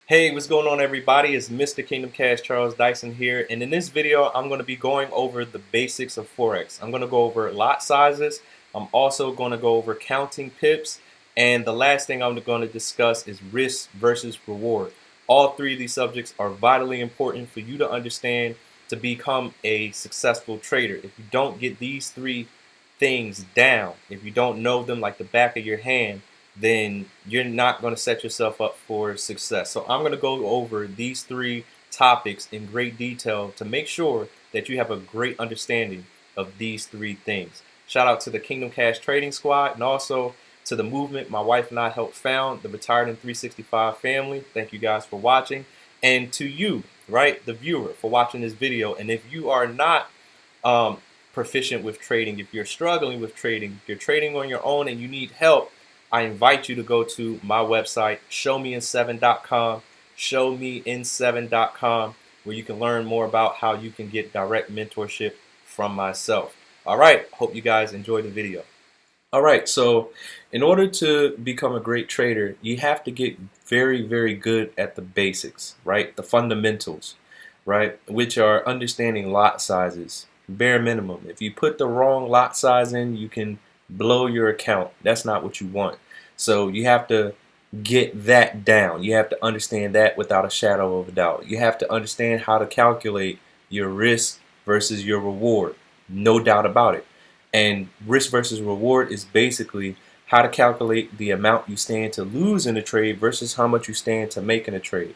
Hey, what's going on, everybody? It's Mr. Kingdom Cash Charles Dyson here, and in this video I'm going to be going over the basics of Forex. I'm going to go over lot sizes. I'm also going to go over counting pips, and the last thing I'm going to discuss is risk versus reward. All three of these subjects are vitally important for you to understand to become a successful trader. If you don't get these three things down, if you don't know them like the back of your hand, then you're not going to set yourself up for success. So I'm going to go over these three topics in great detail to make sure that you have a great understanding of these three things. Shout out to the Kingdom Cash Trading Squad and also to the movement my wife and I helped found, the Retired in 365 family. Thank you guys for watching. And to you, right, the viewer, for watching this video. And if you are not proficient with trading, if you're struggling with trading, if you're trading on your own and you need help, I invite you to go to my website, showmein7.com, showmein7.com, where you can learn more about how you can get direct mentorship from myself. All right, hope you guys enjoy the video. All right, so in order to become a great trader, you have to get very, very good at the basics, right? The fundamentals, right? Which are understanding lot sizes, bare minimum. If you put the wrong lot size in, you can blow your account. That's not what you want. So you have to get that down. You have to understand that without a shadow of a doubt. You have to understand how to calculate your risk versus your reward. No doubt about it. And risk versus reward is basically how to calculate the amount you stand to lose in a trade versus how much you stand to make in a trade.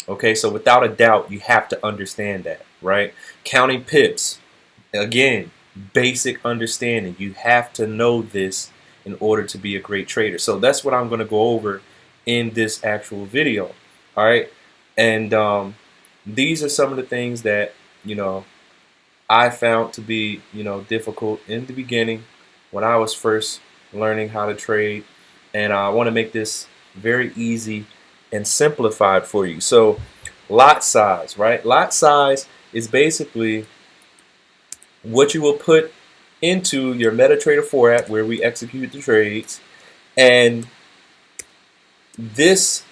Okay, so without a doubt, you have to understand that, right? Counting pips, again, basic understanding. You have to know this in order to be a great trader. So that's what I'm going to go over in this actual video. All right, and these are some of the things that I found to be difficult in the beginning when I was first learning how to trade, and I want to make this very easy and simplified for you. So lot size, right? Lot size is basically what you will put into your MetaTrader 4 app where we execute the trades, and this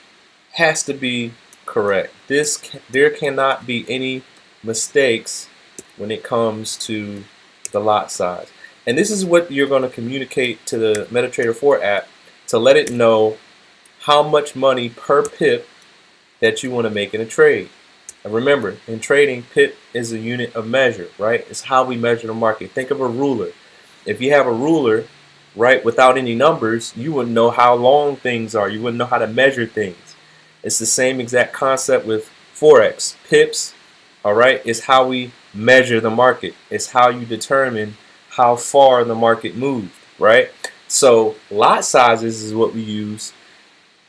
has to be correct. There cannot be any mistakes when it comes to the lot size. And this is what you're going to communicate to the MetaTrader 4 app to let it know how much money per pip that you want to make in a trade. And remember, in trading, pip is a unit of measure, right? It's how we measure the market. Think of a ruler. If you have a ruler, right, without any numbers, you wouldn't know how long things are. You wouldn't know how to measure things. It's the same exact concept with Forex. Pips, all right, is how we measure the market. It's how you determine how far the market moved, right? So lot sizes is what we use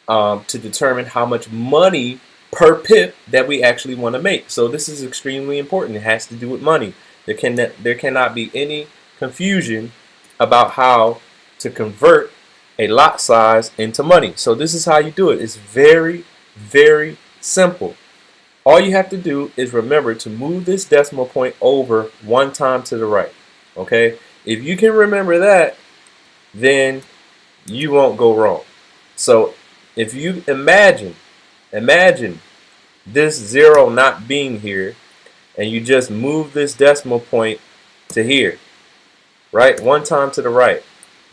to determine how much money per pip that we actually want to make. So this is extremely important. It has to do with money. There cannot be any confusion about how to convert a lot size into money. So this is how you do it. It's very, very simple. All you have to do is remember to move this decimal point over one time to the right. Okay? If you can remember that, then you won't go wrong. So if you imagine this zero not being here, and you just move this decimal point to here, right? One time to the right,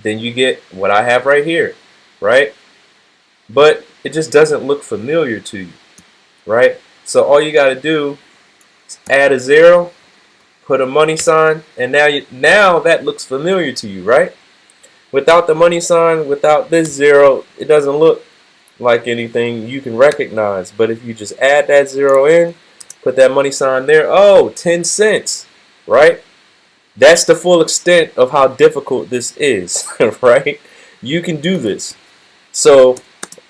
then you get what I have right here, right? But it just doesn't look familiar to you, right? So all you got to do is add a zero, put a money sign, and now that looks familiar to you, right? Without the money sign, without this zero, it doesn't look like anything you can recognize. But if you just add that zero in, put that money sign there, oh, 10 cents, right? That's the full extent of how difficult this is, right? You can do this. So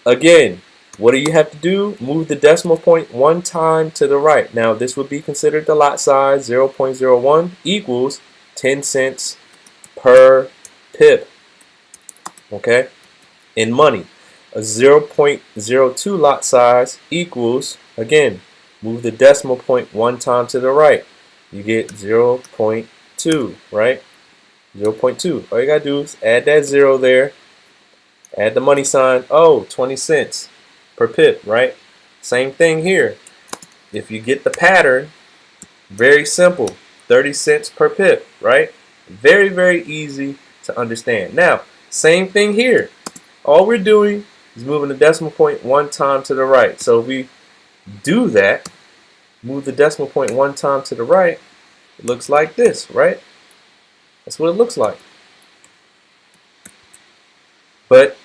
again, what do you have to do? Move the decimal point one time to the right. Now this would be considered the lot size. 0.01 equals 10 cents per pip, okay, in money. A 0.02 lot size equals, again, move the decimal point one time to the right. You get 0.2, right? 0.2. All you gotta do is add that zero there, add the money sign, oh, 20 cents per pip, right? Same thing here. If you get the pattern, very simple, 30 cents per pip, right? Very, very easy to understand. Now, same thing here. All we're doing is moving the decimal point one time to the right. So if we do that, move the decimal point one time to the right, it looks like this, right? That's what it looks like. But,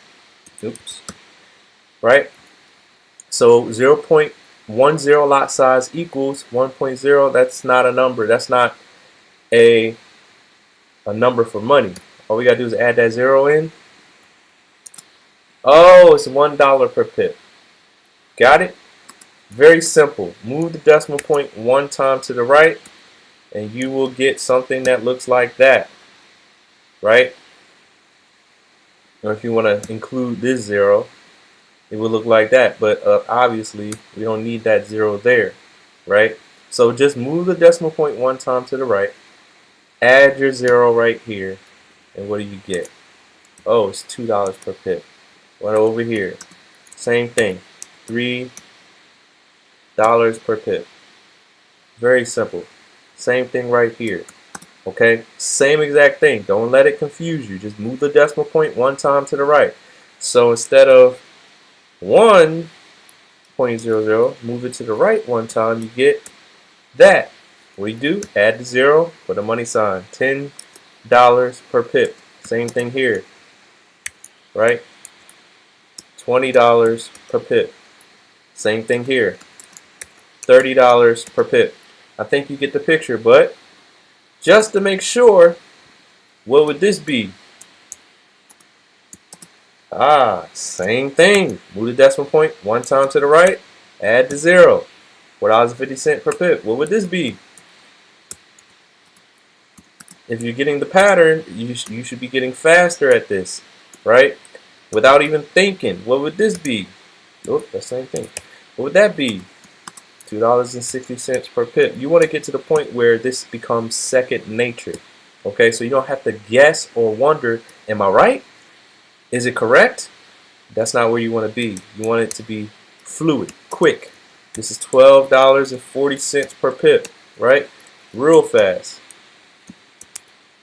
oops, right? So 0.10 lot size equals 1.0. That's not a number. That's not a number for money. All we got to do is add that 0 in. Oh, it's $1 per pip. Got it? Very simple. Move the decimal point one time to the right, and you will get something that looks like that, right? Or if you want to include this 0, it will look like that. But obviously, we don't need that 0 there, right? So just move the decimal point one time to the right, add your 0 right here, and what do you get? Oh, it's $2 per pip. What over here? Same thing, $3 per pip. Very simple. Same thing right here. Okay, same exact thing. Don't let it confuse you. Just move the decimal point one time to the right. So instead of 1.00, move it to the right one time, you get that. What do you do? Add the 0, put a money sign. $10 per pip. Same thing here, right? $20 per pip. Same thing here. $30 per pip. I think you get the picture, but just to make sure, what would this be? Same thing. Move the decimal point one time to the right, add the 0. $4.50 per pip. What would this be? If you're getting the pattern, you should be getting faster at this, right? Without even thinking, what would this be? Oh, the same thing. What would that be? $2.60 per pip. You want to get to the point where this becomes second nature. Okay, so you don't have to guess or wonder, am I right? Is it correct? That's not where you want to be. You want it to be fluid, quick. This is $12.40 per pip, right? Real fast.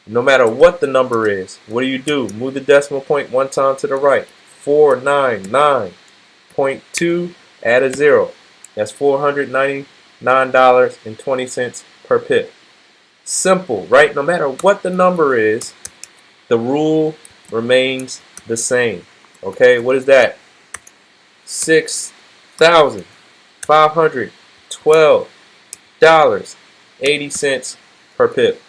No matter what the number is, what do? Move the decimal point one time to the right. 499.2, add a 0. That's $499.20 per pip. Simple, right? No matter what the number is, the rule remains the same. Okay, what is that? $6,512.80 per pip.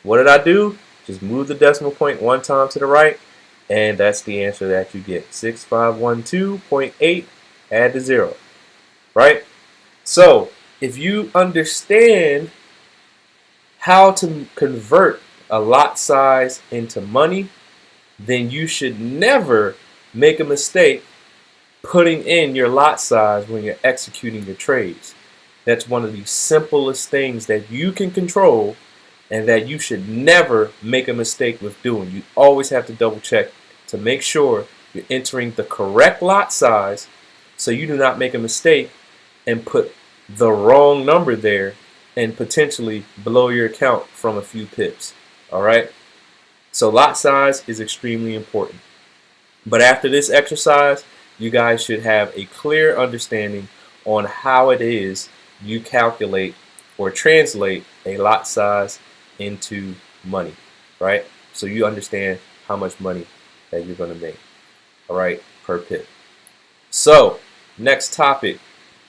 What did I do? Just move the decimal point one time to the right, and that's the answer that you get. 6512.8, add the 0. Right? So, if you understand how to convert a lot size into money, then you should never make a mistake putting in your lot size when you're executing your trades. That's one of the simplest things that you can control and that you should never make a mistake with doing. You always have to double check to make sure you're entering the correct lot size so you do not make a mistake and put the wrong number there and potentially blow your account from a few pips. All right? So lot size is extremely important. But after this exercise, you guys should have a clear understanding on how it is you calculate or translate a lot size into money, right? So you understand how much money that you're going to make, all right, per pip. So next topic,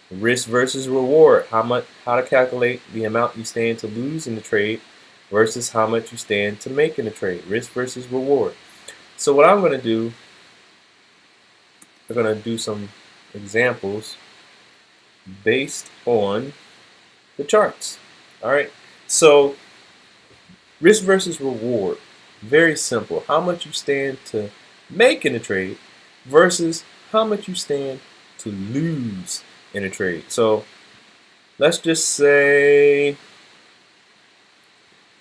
risk versus reward. How to calculate the amount you stand to lose in the trade versus how much you stand to make in the trade. Risk versus reward. So what I'm going to do, we're going to do some examples based on the charts. All right. So risk versus reward, very simple. How much you stand to make in a trade versus how much you stand to lose in a trade. So let's just say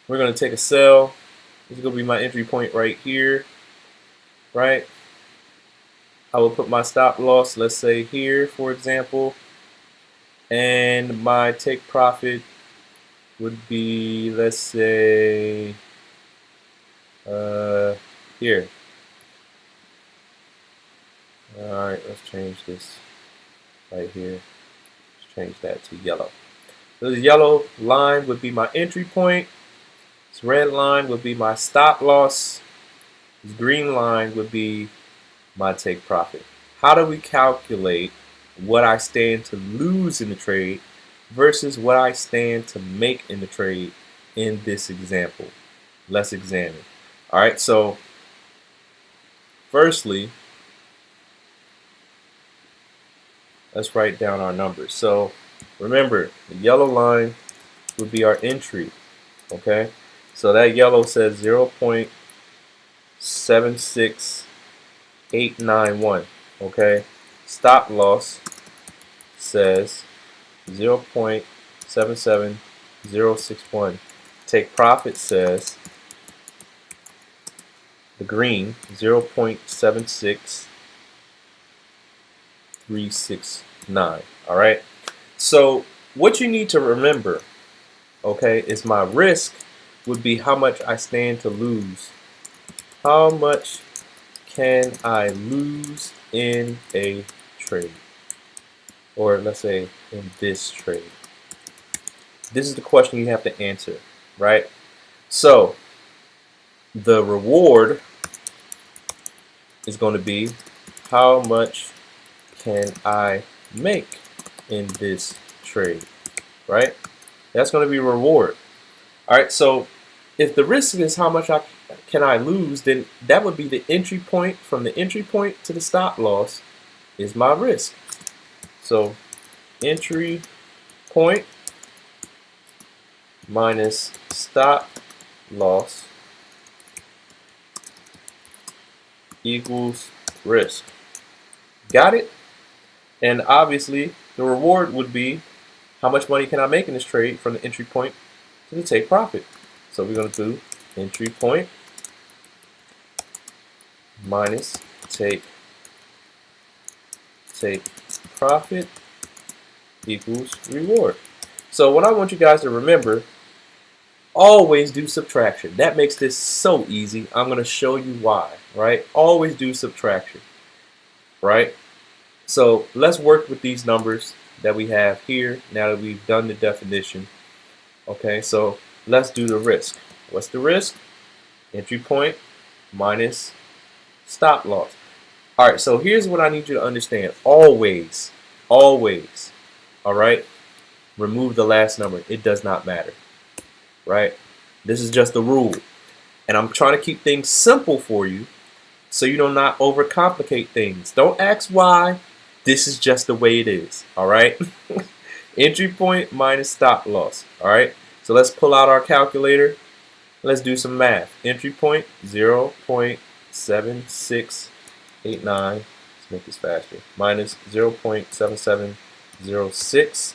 we're going to take a sell. This is going to be my entry point right here, right? I will put my stop loss, let's say here, for example, and my take profit would be, let's say, here. Alright, let's change this right here. Let's change that to yellow. So the yellow line would be my entry point. This red line would be my stop loss. This green line would be my take profit. How do we calculate what I stand to lose in the trade versus what I stand to make in the trade in this example? Let's examine. All right, so firstly, let's write down our numbers. So remember, the yellow line would be our entry, okay? So that yellow says 0.76891, okay? Stop loss says 0.77061. Take profit says the green 0.76369. All right. So what you need to remember, okay, is my risk would be how much I stand to lose. How much can I lose in a trade? Or let's say in this trade. This is the question you have to answer, right? So the reward is going to be how much can I make in this trade, right? That's going to be reward. All right, so if the risk is how much can I lose, then that would be the entry point. From the entry point to the stop loss is my risk. So entry point minus stop loss equals risk. Got it? And obviously the reward would be how much money can I make in this trade from the entry point to the take profit. So we're going to do entry point minus take profit equals reward. So what I want you guys to remember, always do subtraction. That makes this so easy. I'm going to show you why, right? Always do subtraction, right? So let's work with these numbers that we have here now that we've done the definition. Okay, so let's do the risk. What's the risk? Entry point minus stop loss. All right, so here's what I need you to understand. Always, all right, remove the last number. It does not matter, right? This is just the rule. And I'm trying to keep things simple for you so you do not overcomplicate things. Don't ask why. This is just the way it is, all right? Entry point minus stop loss, all right? So let's pull out our calculator. Let's do some math. Entry point, 0.7689. Let's make this faster. Minus 0.7706,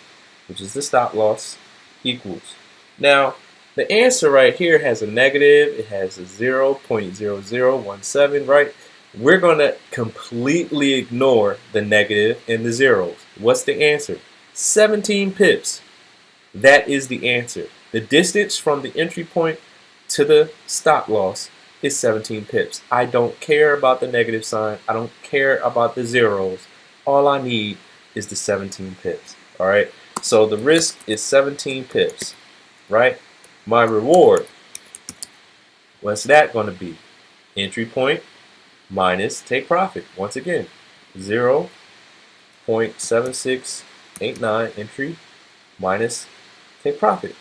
which is the stop loss, equals. Now, the answer right here has a negative. It has a 0.0017, right? We're going to completely ignore the negative and the zeros. What's the answer? 17 pips. That is the answer. The distance from the entry point to the stop loss is 17 pips. I don't care about the negative sign. I don't care about the zeros. All I need is the 17 pips. All right. So the risk is 17 pips, right? My reward, what's that going to be? Entry point minus take profit. Once again, 0.7689 entry minus take profit.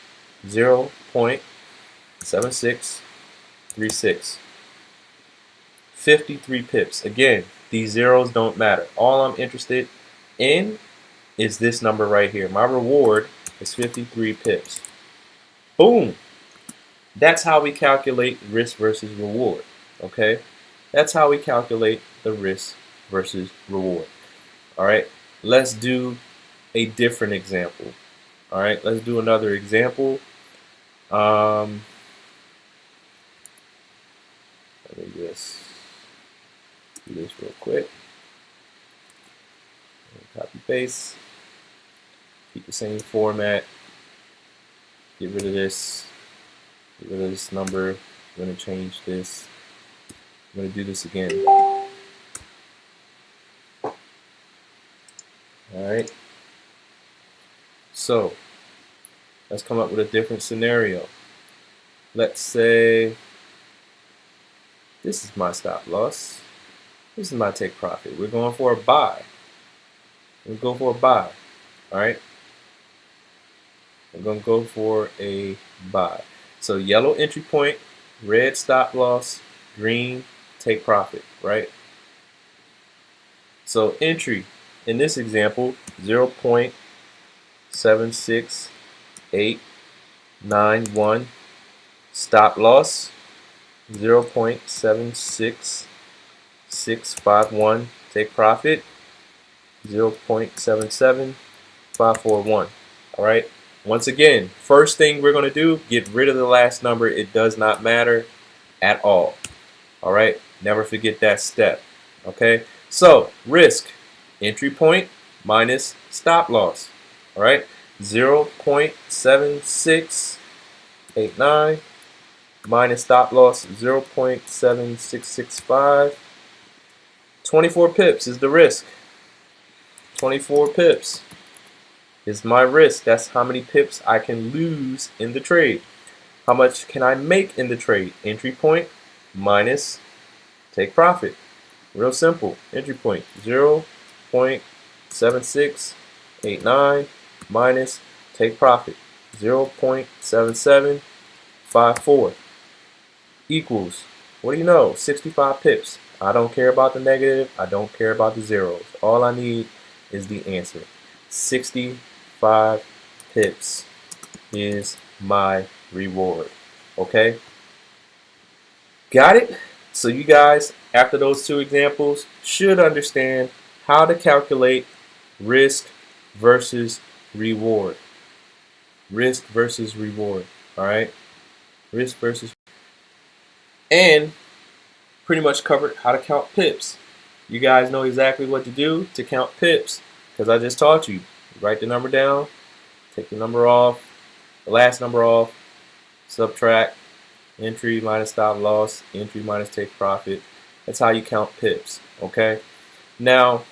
0.7636. 53 pips. Again, these zeros don't matter. All I'm interested in is this number right here. My reward is 53 pips. Boom. That's how we calculate risk versus reward. Okay? That's how we calculate the risk versus reward. All right? Let's do a different example. All right? Let's do another example. Let me just do this real quick. Copy paste. Keep the same format. Get rid of this. Get rid of this number. I'm going to change this. I'm going to do this again. Alright. So, let's come up with a different scenario. Let's say this is my stop loss. This is my take profit. We're going for a buy. We're going for a buy. Alright. We're going to go for a buy. So yellow entry point, red stop loss, green take profit, right? So entry in this example, 0.76891. Stop loss, 0.76651. Take profit, 0.77541. All right. Once again, first thing we're going to do, get rid of the last number. It does not matter at all. All right. Never forget that step. Okay. So risk, entry point minus stop loss. All right. 0.7689 minus stop loss 0.7665. 24 pips is the risk. 24 pips is my risk. That's how many pips I can lose in the trade. How much can I make in the trade? Entry point minus take profit. Real simple. Entry point 0.7689 minus take profit 0.7754 equals, what do you know? 65 pips. I don't care about the negative. I don't care about the zeros. All I need is the answer. 65 pips is my reward. Okay? Got it? So you guys, after those two examples, should understand how to calculate risk versus reward. Risk versus reward. Alright? Risk versus, and pretty much covered how to count pips. You guys know exactly what to do to count pips because I just taught you. Write the number down, take the number off, the last number off, subtract, entry minus stop loss, entry minus take profit. That's how you count pips, okay? Now,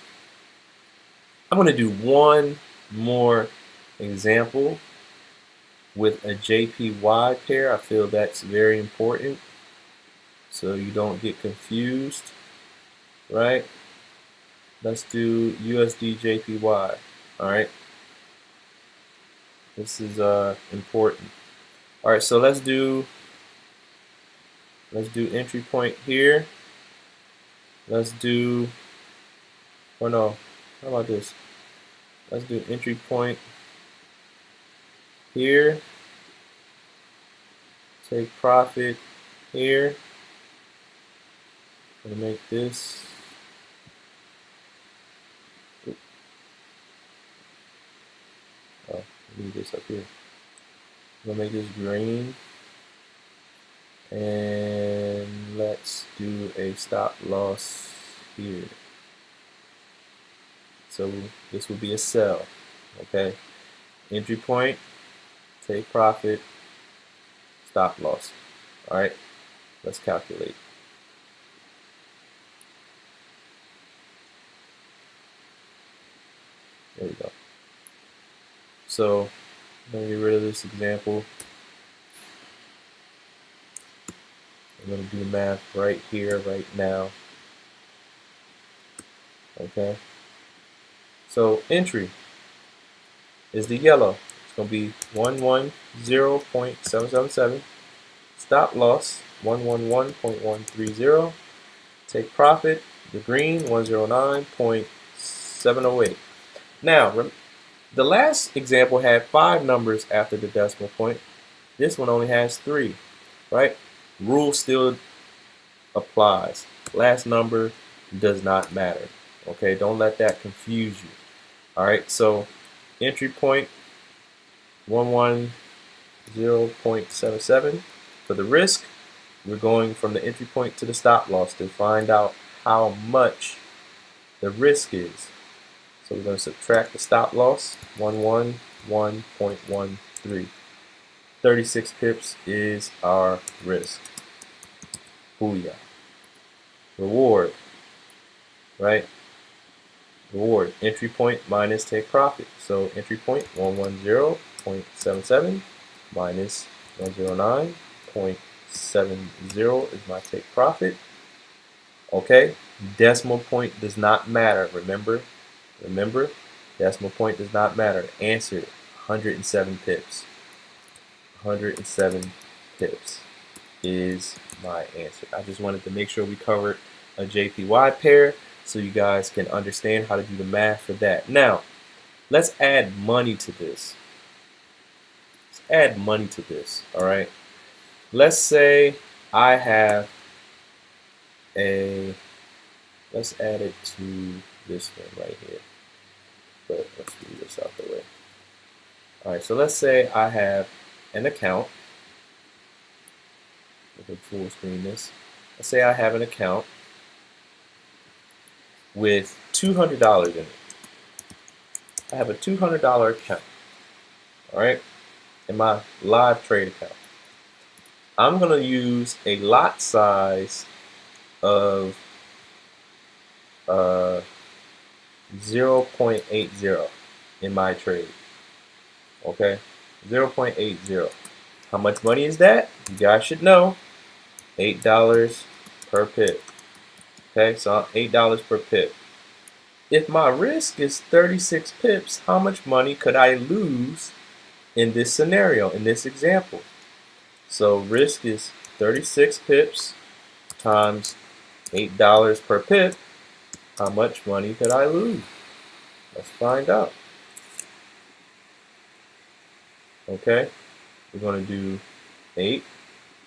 I'm going to do one more example with a JPY pair. I feel that's very important so you don't get confused, right? Let's do USD JPY. All right, this is important. All right, so let's do entry point here. Let's do, or no, how about this? Let's do entry point here, take profit here. I'm gonna make this, leave this up here. I'm gonna make this green, and let's do a stop loss here. So this will be a sell, okay? Entry point, take profit, stop loss. All right, let's calculate. There we go. So I'm going to get rid of this example. I'm going to do the math right here, right now. Okay. So entry is the yellow. It's going to be 110.777. Stop loss 111.130. Take profit, the green, 109.708. Now, the last example had 5 numbers after the decimal point. This one only has 3, right? Rule still applies. Last number does not matter. Okay, don't let that confuse you. All right, so entry point 110.77. For the risk, we're going from the entry point to the stop loss to find out how much the risk is. So we're going to subtract the stop loss, 110.77 1.13. 36 pips is our risk. Booyah. Reward, right? Reward, entry point minus take profit. So entry point 110.77 minus 109.70 is my take profit. Okay, decimal point does not matter. Remember, decimal point does not matter. Answer 107 pips. 107 pips is my answer. I just wanted to make sure we covered a JPY pair so you guys can understand how to do the math for that. Now, let's add money to this. All right? Let's say I have let's add it to this one right here. But let's move this out the way. All right, so let's say I have an account. We can full screen this. Let's say I have an account with $200 in it. I have a $200 account, all right, in my live trade account. I'm going to use a lot size of 0.80 in my trade, okay, 0.80. How much money is that? You guys should know. $8 per pip. Okay, so $8 per pip. If my risk is 36 pips, how much money could I lose in this scenario, in this example? So risk is 36 pips times $8 per pip. How much money could I lose? Let's find out. Okay, we're going to do 8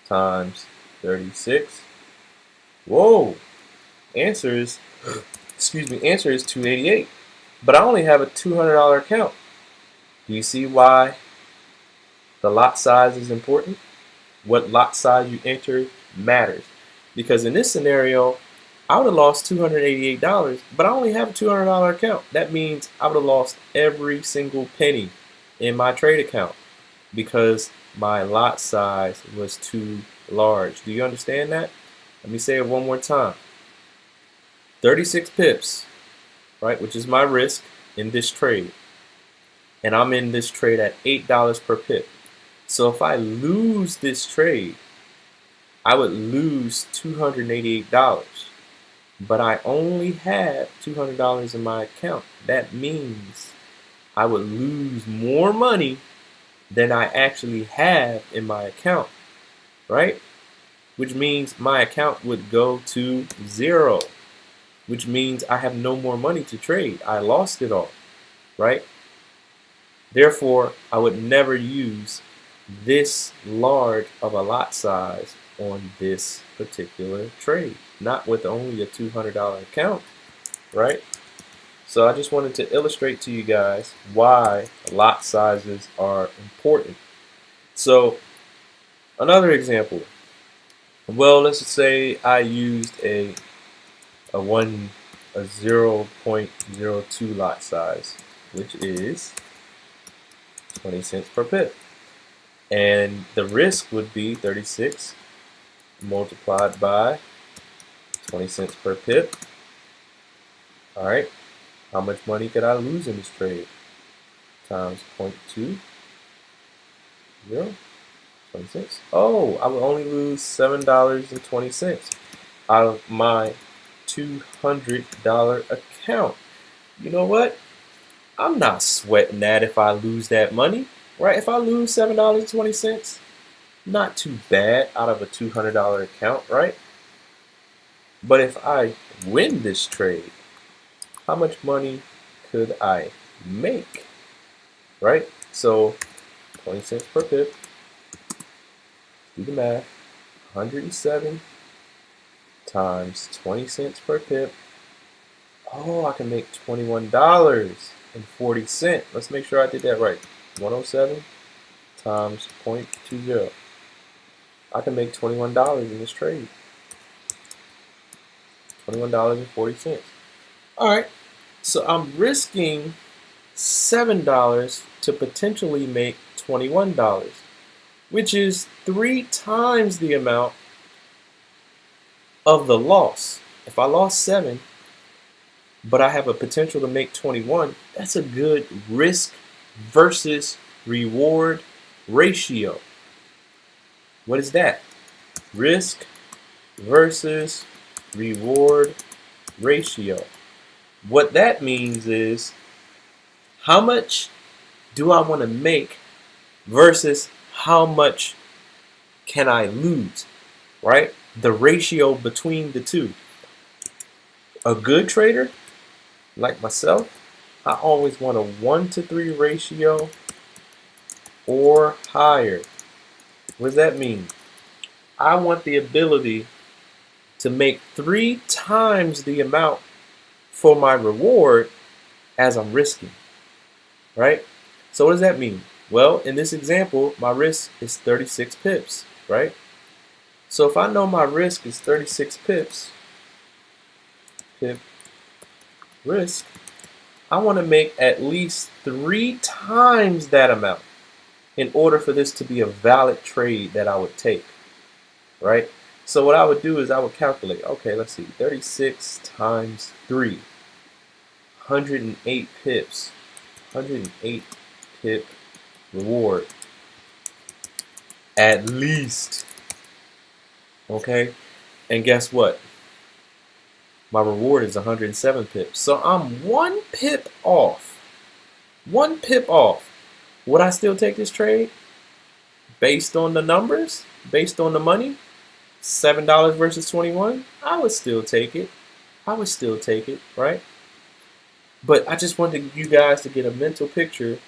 times 36. Whoa! Answer is, answer is 288. But I only have a $200 account. Do you see why the lot size is important? What lot size you enter matters. Because in this scenario, I would have lost $288, but I only have a $200 account. That means I would have lost every single penny in my trade account because my lot size was too large. Do you understand that? Let me say it one more time. 36 pips, right, which is my risk in this trade. And I'm in this trade at $8 per pip. So if I lose this trade, I would lose $288. But I only have $200 in my account. That means I would lose more money than I actually have in my account, right? Which means my account would go to zero, which means I have no more money to trade. I lost it all, right? Therefore, I would never use this large of a lot size on this particular trade, not with only a $200 account, right? So I just wanted to illustrate to you guys why lot sizes are important. So another example, well, let's just say I used a 0.02 lot size, which is 20 cents per pip. And the risk would be 36 multiplied by 20 cents per pip. All right, how much money could I lose in this trade? Times 0.20, 20 cents. Oh, I would only lose $7.20 out of my $200 account. You know what? I'm not sweating that if I lose that money, right? If I lose $7.20, not too bad out of a $200 account, right? But if I win this trade, how much money could I make, right? So 20 cents per pip, do the math, 107 times 20 cents per pip. Oh, I can make $21.40. Let's make sure I did that right. 107 times 0.20. I can make $21 in this trade. $21.40. All right, so I'm risking $7 to potentially make $21, which is 3 times the amount of the loss. If I lost 7, but I have a potential to make 21, that's a good risk versus reward ratio. What is that? Risk versus reward ratio. What that means is, how much do I want to make versus how much can I lose, right? The ratio between the two. A good trader like myself, I always want a 1-to-3 ratio or higher. What does that mean? I want the ability to make 3 times the amount for my reward as I'm risking, right? So what does that mean? Well, in this example, my risk is 36 pips, right? So if I know my risk is 36 pips, pip risk, I want to make at least 3 times that amount in order for this to be a valid trade that I would take, right? So what I would do is I would calculate, okay, let's see, 36 times 3, 108 pips, 108 pip reward, at least, okay? And guess what? My reward is 107 pips. So I'm 1 pip off. 1 pip off. Would I still take this trade? Based on the numbers? Based on the money? $7 versus 21? I would still take it. I would still take it, right? But I just wanted you guys to get a mental picture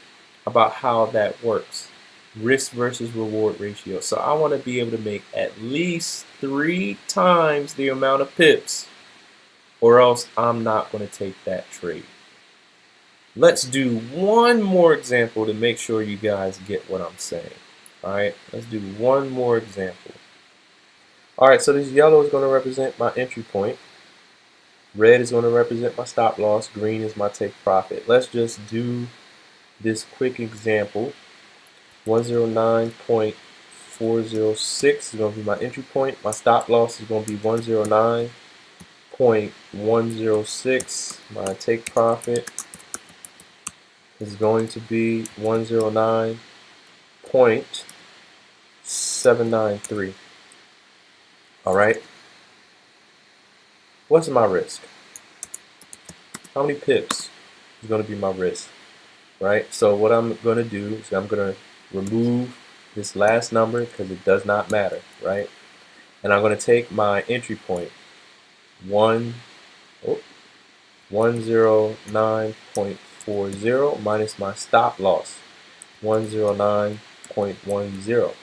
about how that works. Risk versus reward ratio. So I want to be able to make at least 3 times the amount of pips, or else I'm not going to take that trade. Let's do one more example to make sure you guys get what I'm saying. All right, let's do one more example. All right, so this yellow is going to represent my entry point. Red is going to represent my stop loss. Green is my take profit. Let's just do this quick example. 109.406 is going to be my entry point. My stop loss is going to be 109.106. My take profit is going to be 109.793. All right. What's my risk? How many pips is going to be my risk? Right? So what I'm going to do is I'm going to remove this last number because it does not matter, right? And I'm going to take my entry point, 109.40 minus my stop loss, 109.10.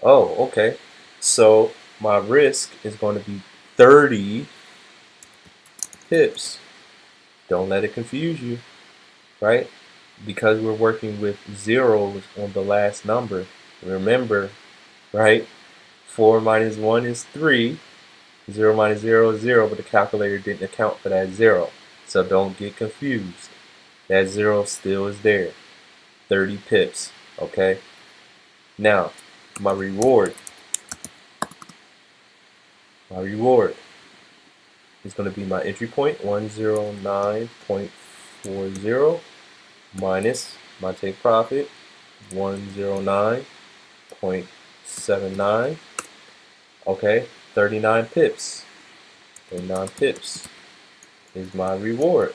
Oh, okay. So my risk is going to be 30 pips. Don't let it confuse you, right? Because we're working with zeros on the last number. Remember, right? 4 minus 1 is 3. 0 minus 0 is 0, but the calculator didn't account for that 0. So don't get confused. That 0 still is there. 30 pips, okay? Now, my reward. My reward is going to be my entry point, 109.40, minus my take profit, 109.79. Okay, 39 pips. 39 pips is my reward.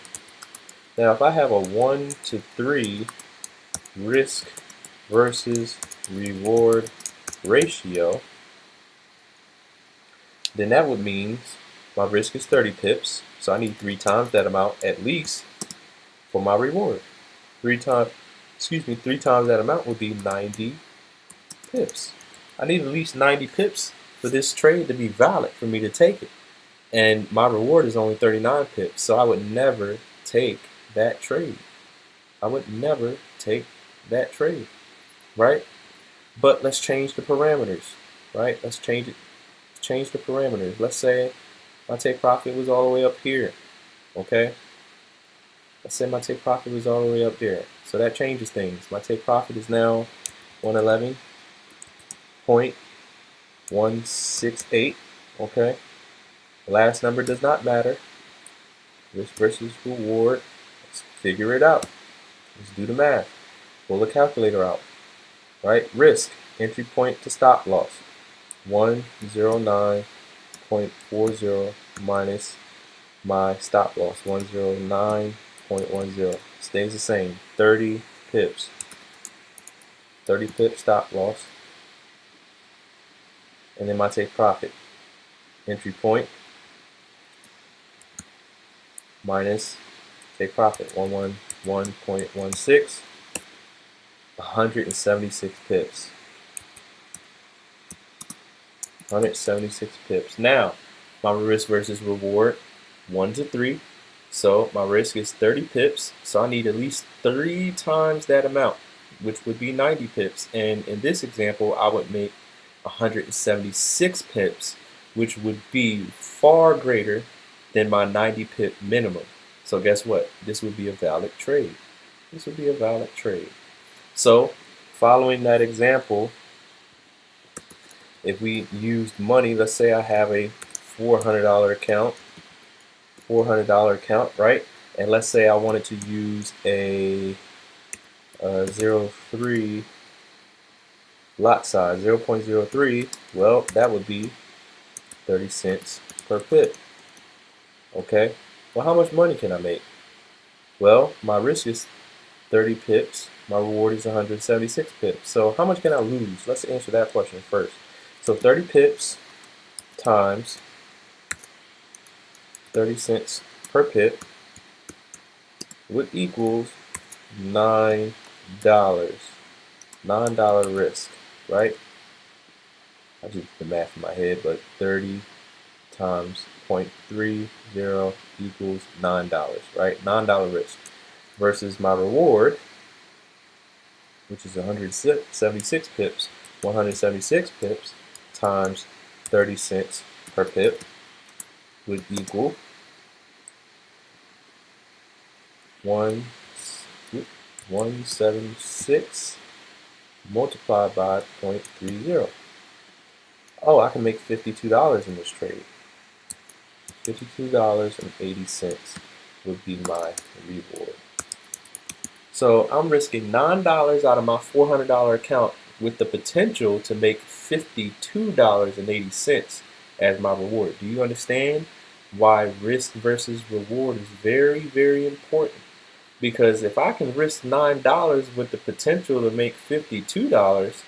Now, if I have a 1-to-3 risk versus reward ratio, then that would mean my risk is 30 pips, so I need 3 times that amount at least for my reward. 3 times that amount would be 90 pips. I need at least 90 pips for this trade to be valid for me to take it. And my reward is only 39 pips, so I would never take that trade. I would never take that trade, right? But let's change the parameters, right? Let's change it. Change the parameters. Let's say my take profit was all the way up here, okay? Let's say my take profit was all the way up there. So that changes things. My take profit is now 111.168. Okay. The last number does not matter. Risk versus reward. Let's figure it out. Let's do the math. Pull the calculator out. Right? Risk. Entry point to stop loss. 109.40 minus my stop loss. 109.10. Stays the same. 30 pips. 30 pip stop loss. And then my take profit. Entry point minus take profit. 111.16. 176 pips. 176 pips. Now, my risk versus reward, 1 to 3. So my risk is 30 pips. So I need at least 3 times that amount, which would be 90 pips. And in this example, I would make 176 pips, which would be far greater than my 90 pip minimum. So guess what? This would be a valid trade. This would be a valid trade. So following that example, if we used money, let's say I have a $400 account, right? And let's say I wanted to use a 0.03 lot size, 0.03. Well, that would be 30 cents per pip. Okay. Well, how much money can I make? Well, my risk is 30 pips. My reward is 176 pips. So how much can I lose? Let's answer that question first. So 30 pips times 30 cents per pip would equals $9. $9 risk, right? I did the math in my head, but 30 times 0.30 equals $9, right? $9 risk versus my reward, which is 176 pips. 176 pips times 30 cents per pip would equal 176 multiplied by 0.30. Oh, I can make $52 in this trade. $52.80 would be my reward. So I'm risking $9 out of my $400 account with the potential to make $52.80 as my reward. Do you understand why risk versus reward is very, very important? Because if I can risk $9 with the potential to make $52,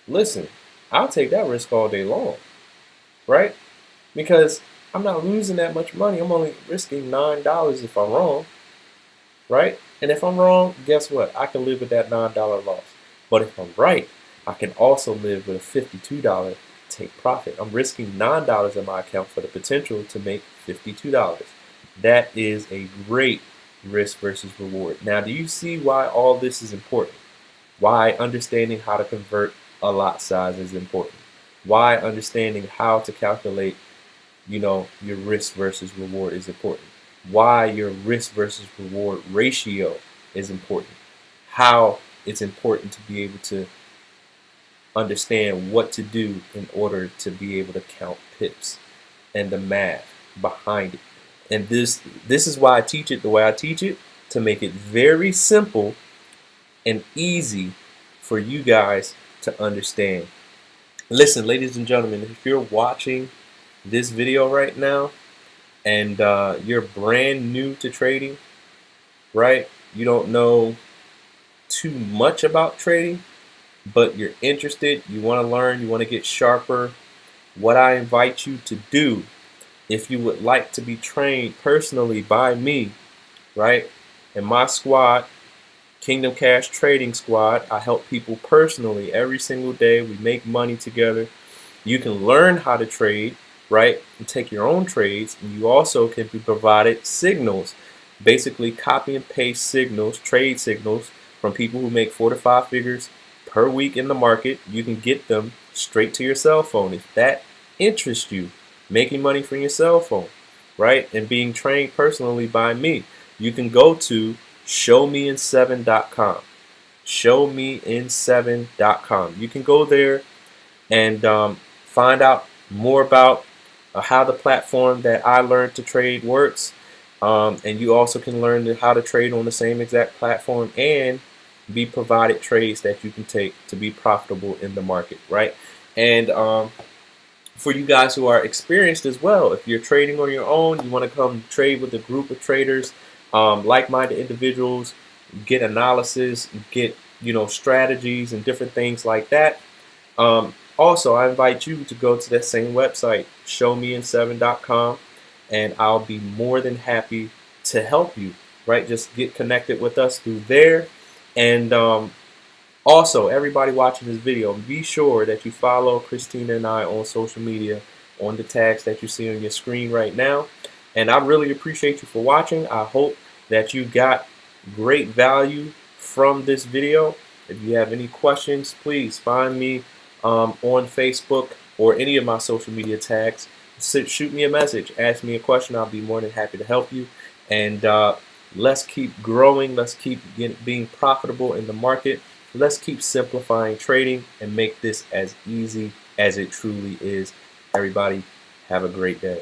listen, I'll take that risk all day long, right? Because I'm not losing that much money. I'm only risking $9 if I'm wrong, right? And if I'm wrong, guess what? I can live with that $9 loss. But if I'm right, I can also live with a $52 take profit. I'm risking $9 in my account for the potential to make $52. That is a great risk versus reward. Now, do you see why all this is important? Why understanding how to convert a lot size is important? Why understanding how to calculate, your risk versus reward is important? Why your risk versus reward ratio is important? How it's important to be able to understand what to do in order to be able to count pips and the math behind it. And this is why I teach it the way I teach it, to make it very simple and easy for you guys to understand. Listen, ladies and gentlemen, if you're watching this video right now and you're brand new to trading, right? You don't know too much about trading, but you're interested, you want to learn, you want to get sharper. What I invite you to do, if you would like to be trained personally by me, right? In my squad, Kingdom Cash Trading Squad, I help people personally every single day. We make money together. You can learn how to trade, right? And take your own trades. And you also can be provided signals, basically copy and paste signals, trade signals from people who make 4 to 5 figures per week in the market. You can get them straight to your cell phone if that interests you. Making money from your cell phone, right? And being trained personally by me. you can go to showmein7.com. Showmein7.com. You can go there and find out more about how the platform that I learned to trade works. And you also can learn how to trade on the same exact platform and be provided trades that you can take to be profitable in the market, right? And for you guys who are experienced as well, if you're trading on your own, you want to come trade with a group of traders, like-minded individuals, get analysis, get strategies and different things like that. Also, I invite you to go to that same website, showmein7.com, and I'll be more than happy to help you, right? Just get connected with us through there. And also, everybody watching this video, be sure that you follow Christina and I on social media on the tags that you see on your screen right now. And I really appreciate you for watching. I hope that you got great value from this video. If you have any questions, please find me on Facebook or any of my social media tags. Shoot me a message, ask me a question. I'll be more than happy to help you. And let's keep growing. Let's keep being profitable in the market. Let's keep simplifying trading and make this as easy as it truly is. Everybody, have a great day.